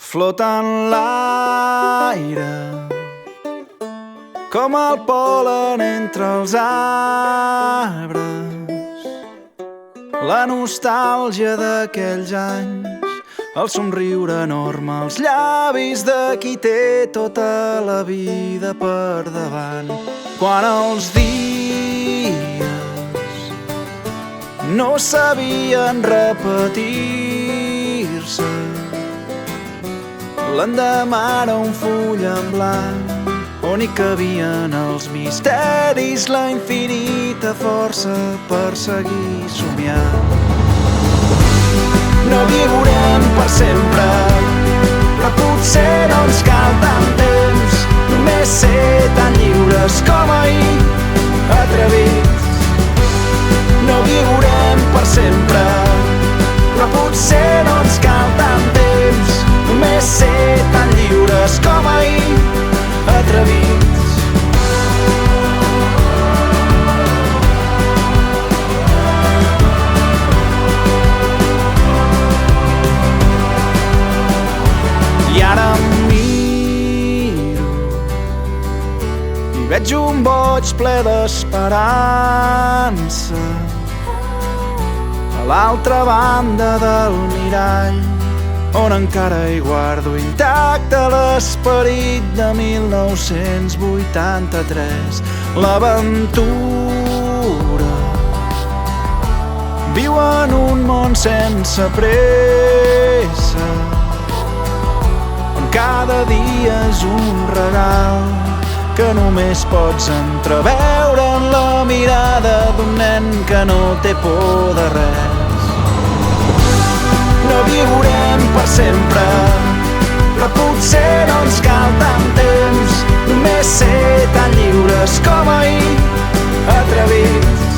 Flota en l'aire com el pol·len entre els arbres, la nostàlgia d'aquells anys, el somriure enorme als llavis de qui té tota la vida per davant. Quan els dies no sabien repetir-se, l'endemà era un full en blanc on hi cabien els misteris, la infinita força per seguir somiant. No viurem per sempre, però potser no ens cal tant temps, només ser tan lliures com ahir, atrevits. No viurem per sempre, però potser no ens cal tant temps, només ser tan lliures com ahir, atrevits. I ara em miro i veig un boig ple d'esperança a l'altra banda del mirall, on encara hi guardo intacte l'esperit de 1983. L'aventura viu en un món sense pressa, on cada dia és un regal que només pots entreveure en la mirada d'un nen que no té por de res. No viurem per sempre, però potser no ens cal tant temps, només ser tan lliures com ahir, atrevits.